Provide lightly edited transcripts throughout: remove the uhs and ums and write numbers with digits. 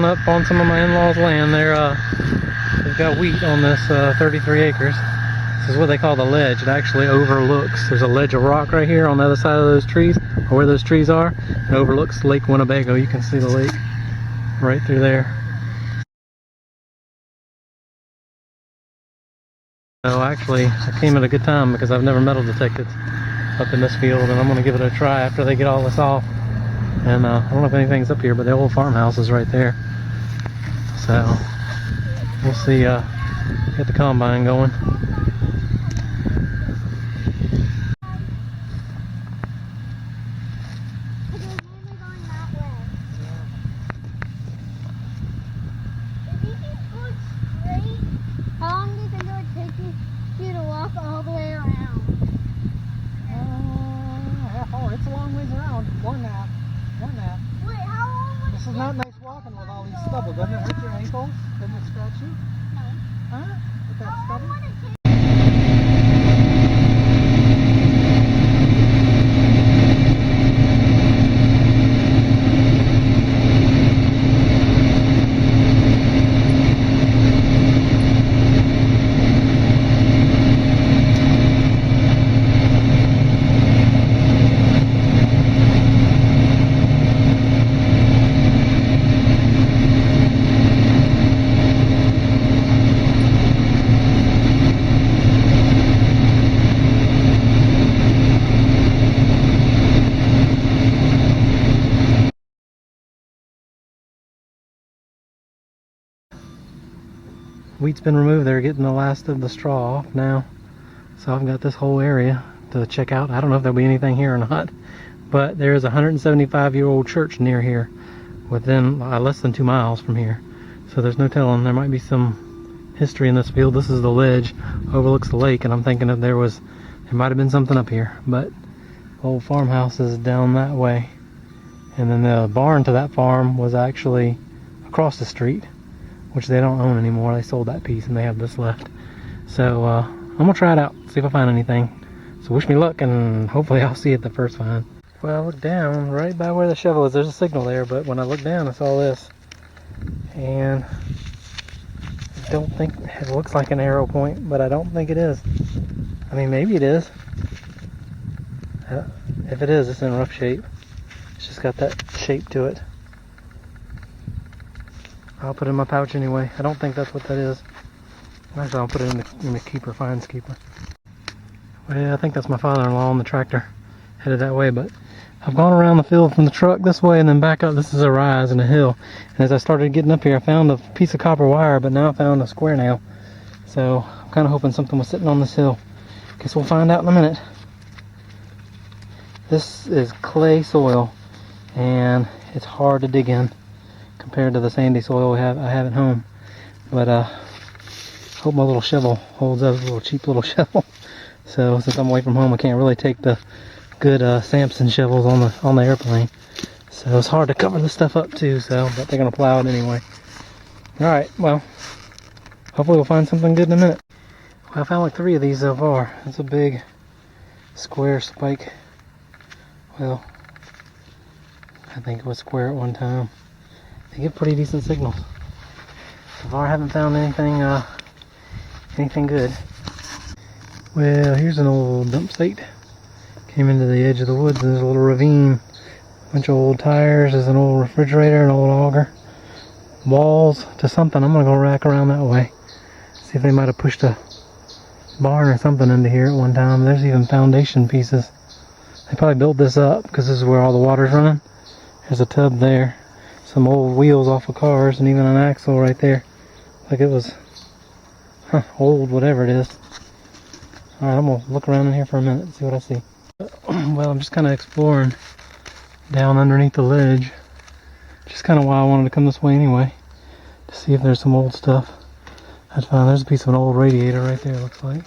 up on some of my in-laws' land. They've got wheat on this 33 acres. This is what they call the ledge. It actually overlooks, there's a ledge of rock right here on the other side of those trees, or where those trees are. It overlooks Lake Winnebago. You can see the lake right through there. So actually, I came at a good time because I've never metal detected up in this field, and I'm going to give it a try after they get all this off. And I don't know if anything's up here, but the old farmhouse is right there. So we'll see, get the combine going. It's a long ways around. One nap. Wait, how long? This is not nice walking with all these stubble. Doesn't it hurt your ankles? Doesn't it scratch you? No. Huh? With that stubble? Wheat's been removed. They're getting the last of the straw off now. So I've got this whole area to check out. I don't know if there'll be anything here or not, but there is a 175-year-old church near here, within less than 2 miles from here. So there's no telling. There might be some history in this field. This is the ledge, overlooks the lake, and I'm thinking that there might have been something up here. But the old farmhouse is down that way, and then the barn to that farm was actually across the street, which they don't own anymore. They sold that piece and they have this left. So I'm gonna try it out, see if I find anything. So wish me luck, and hopefully I'll see it the first find. Well, I looked down right by where the shovel is. There's a signal there, but when I looked down I saw this, and I don't think it looks like an arrow point, but I don't think it is. I mean, maybe it is. If it is, it's in rough shape. It's just got that shape to it. I'll put it in my pouch anyway. I don't think that's what that is. Actually, I'll put it in the keeper, finds keeper. Well, yeah, I think that's my father-in-law on the tractor, headed that way. But I've gone around the field from the truck this way and then back up. This is a rise and a hill. And as I started getting up here, I found a piece of copper wire, but now I found a square nail. So I'm kind of hoping something was sitting on this hill. Guess we'll find out in a minute. This is clay soil, and it's hard to dig in compared to the sandy soil I have at home. But hope my little shovel holds up, a little cheap little shovel. So since I'm away from home, I can't really take the good Samson shovels on the airplane. So it's hard to cover this stuff up too. So, but they're gonna plow it anyway. All right, well, hopefully we'll find something good in a minute. Well, I found like 3 of these so far. It's a big square spike. Well, I think it was square at one time. They give pretty decent signals. So far I haven't found anything good. Well, here's an old dump site. Came into the edge of the woods and there's a little ravine. A bunch of old tires, there's an old refrigerator, an old auger. Walls to something. I'm gonna go rack around that way. See if they might have pushed a barn or something into here at one time. There's even foundation pieces. They probably built this up because this is where all the water's running. There's a tub there. Some old wheels off of cars, and even an axle right there. Like it was old, whatever it is. Alright, I'm gonna look around in here for a minute and see what I see. Well, I'm just kind of exploring down underneath the ledge. Just kind of why I wanted to come this way anyway, to see if there's some old stuff. I'd find there's a piece of an old radiator right there, looks like.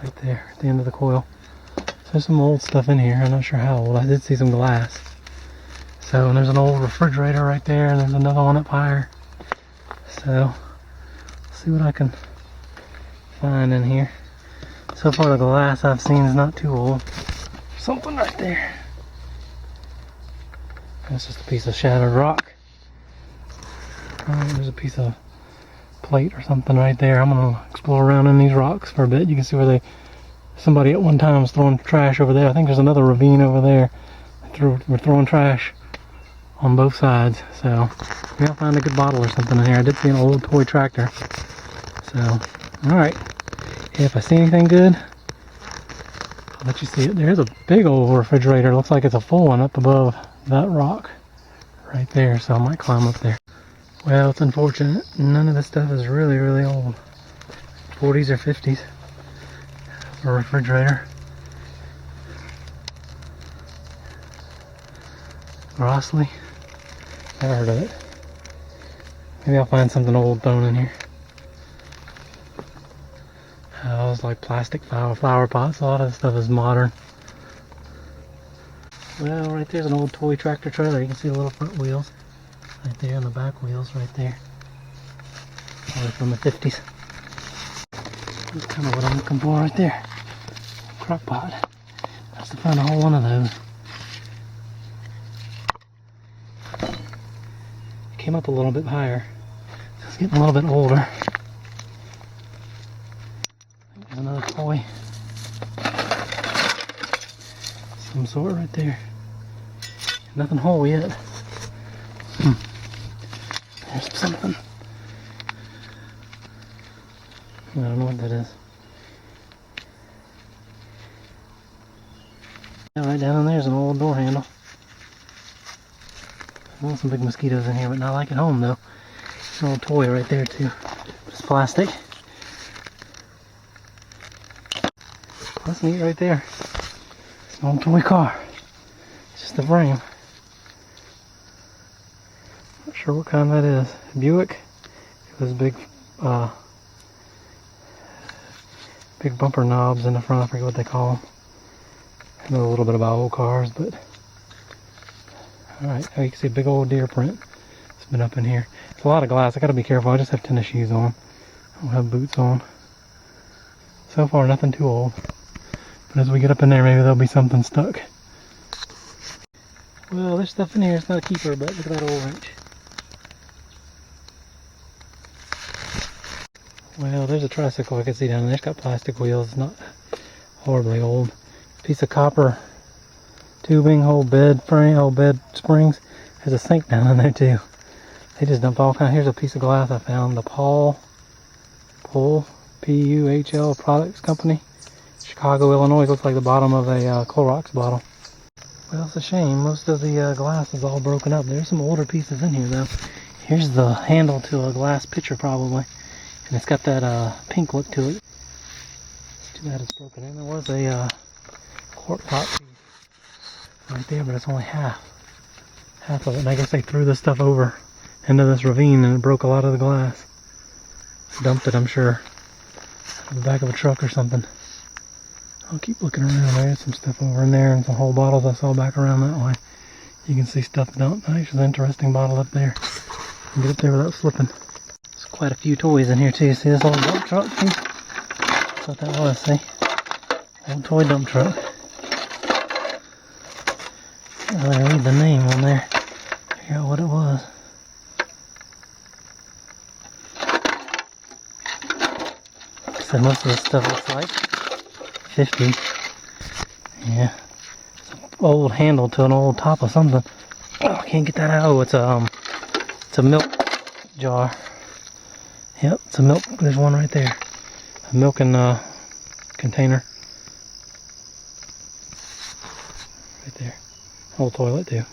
Right there, at the end of the coil. So there's some old stuff in here. I'm not sure how old. I did see some glass. So, and there's an old refrigerator right there, and there's another one up higher. So, see what I can find in here. So far the glass I've seen is not too old. Something right there. That's just a piece of shattered rock. Alright, there's a piece of plate or something right there. I'm gonna explore around in these rocks for a bit. You can see where somebody at one time was throwing trash over there. I think there's another ravine over there. We're throwing trash on both sides, so maybe I'll find a good bottle or something in here. I did see an old toy tractor. So, alright. If I see anything good, I'll let you see it. There's a big old refrigerator. Looks like it's a full one up above that rock right there, so I might climb up there. Well, it's unfortunate. None of this stuff is really, really old. 40s or 50s. A refrigerator. Grossley. Never heard of it. Maybe I'll find something old thrown in here. Those like plastic flower pots. A lot of this stuff is modern. Well, right there's an old toy tractor trailer. You can see the little front wheels. Right there, and the back wheels right there. Probably from the 50s. That's kind of what I'm looking for right there. Crock pot. I have to find a whole one of those. Came up a little bit higher. It's getting a little bit older. There's another toy. Some sort right there. Nothing whole yet. There's something. I don't know what that is. Yeah, right down in there's an old door handle. Well, some big mosquitoes in here, but not like at home though. An old toy right there too. It's plastic. That's neat right there. It's an old toy car. It's just a frame. Not sure what kind that is. Buick. It was big big bumper knobs in the front. I forget what they call them. I know a little bit about old cars, but alright, now you can see a big old deer print. It's been up in here. It's a lot of glass. I gotta be careful. I just have tennis shoes on. I don't have boots on. So far, nothing too old. But as we get up in there, maybe there'll be something stuck. Well, there's stuff in here. It's not a keeper, but look at that old wrench. Well, there's a tricycle I can see down there. It's got plastic wheels. It's not horribly old. Piece of copper tubing, whole bed frame, whole bed springs. There's a sink down in there too. They just dumped all kinds. Here's a piece of glass I found. The Puhl, P-U-H-L Products Company, Chicago, Illinois. Looks like the bottom of a Clorox bottle. Well, it's a shame. Most of the glass is all broken up. There's some older pieces in here though. Here's the handle to a glass pitcher probably. And it's got that pink look to it. It's too bad it's broken. And there was a quart pot piece right there, but it's only half of it. And I guess they threw this stuff over into this ravine and it broke a lot of the glass. Dumped it, I'm sure, in the back of a truck or something. I'll keep looking around. There's some stuff over in there and some whole bottles I saw back around that way. You can see stuff dumped. Nice, there's an interesting bottle up there. You can get up there without slipping. There's quite a few toys in here too. See this old dump truck? See? That's what that was, see? Old toy dump truck. Can't really read the name on there. Figure out what it was. So most of this stuff looks like 50. Yeah. It's an old handle to an old top of something. Oh, I can't get that out. Oh, it's a milk jar. Yep, it's a milk. There's one right there. A milk and container. Right there. Whole toilet too.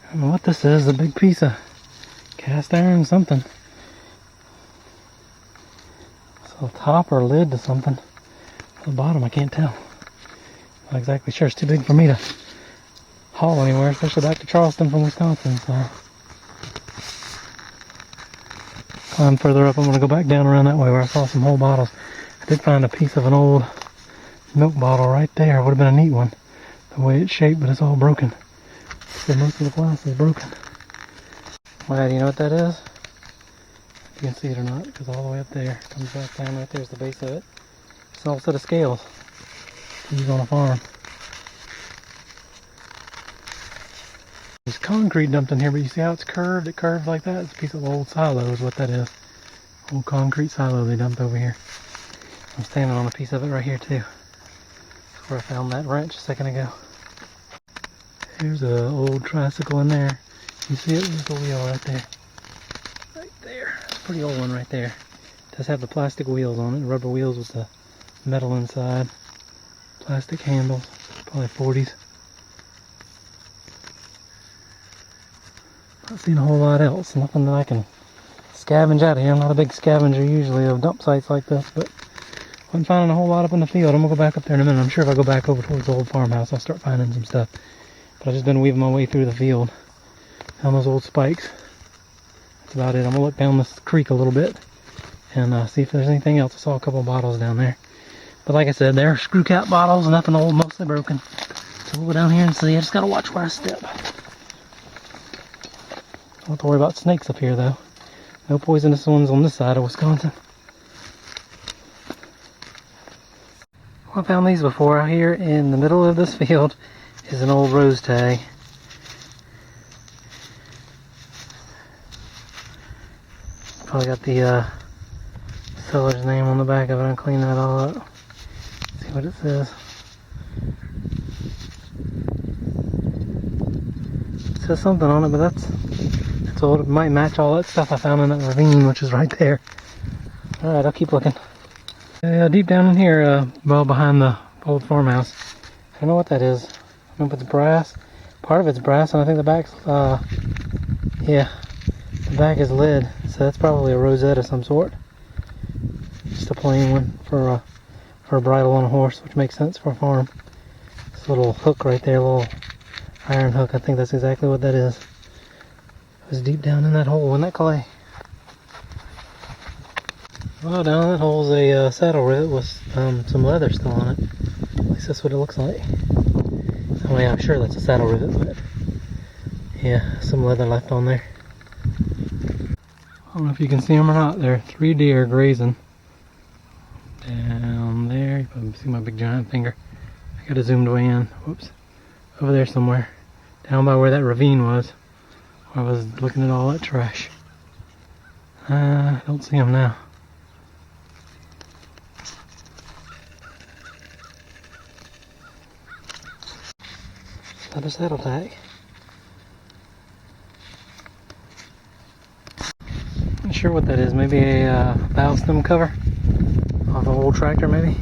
I don't know what this is. A big piece of cast iron something. It's a top or lid to something. At the bottom, I can't tell. Not exactly sure. It's too big for me to haul anywhere, especially back to Charleston from Wisconsin. So climb further up. I'm going to go back down around that way where I saw some whole bottles. I did find a piece of an old milk bottle right there. It would have been a neat one. The way it's shaped, but it's all broken. So most of the glass is broken. Well, do you know what that is? If you can see it or not, because all the way up there, comes back down right there's the base of it. It's an old set of scales to use on a farm. These concrete dumped in here, but you see how it's curved? It curved like that. It's a piece of old silo is what that is. Old concrete silo they dumped over here. I'm standing on a piece of it right here too. That's where I found that wrench a second ago. Here's an old tricycle in there. You see it? There's the wheel right there. Right there. It's a pretty old one right there. It does have the plastic wheels on it, rubber wheels with the metal inside. Plastic handles, probably 40s. Not seen a whole lot else, nothing that I can scavenge out of here. I'm not a big scavenger usually of dump sites like this, but I'm finding a whole lot up in the field. I'm gonna go back up there in a minute. I'm sure if I go back over towards the old farmhouse, I'll start finding some stuff. But I've just been weaving my way through the field. Found those old spikes. That's about it. I'm gonna look down this creek a little bit and see if there's anything else. I saw a couple of bottles down there. But like I said, they're screw cap bottles, nothing old, mostly broken. So we'll go down here and see. I just gotta watch where I step. Don't have to worry about snakes up here though. No poisonous ones on this side of Wisconsin. Well, I found these before. Out here in the middle of this field is an old rose tag. Probably got the seller's name on the back of it. I'll clean that all up. See what it says. It says something on it, but that's old. It might match all that stuff I found in that ravine, which is right there. Alright, I'll keep looking. Deep down in here, well behind the old farmhouse. I don't know what that is. I don't know if it's brass. Part of it's brass, and I think the back's, yeah, the back is lead. So that's probably a rosette of some sort. Just a plain one for a bridle on a horse, which makes sense for a farm. This little hook right there, little iron hook, I think that's exactly what that is. It was deep down in that hole, in that clay. Well, down in that hole is a saddle rivet with some leather still on it. At least that's what it looks like. I mean, I'm sure that's a saddle rivet, but yeah, some leather left on there. I don't know if you can see them or not. There are 3 deer grazing down there. You can see my big giant finger. I got it zoomed way in. Whoops. Over there somewhere. Down by where that ravine was. Where I was looking at all that trash. I don't see them now. Another saddle tag. Not sure what that is. Maybe a bow stem cover off an old tractor, maybe.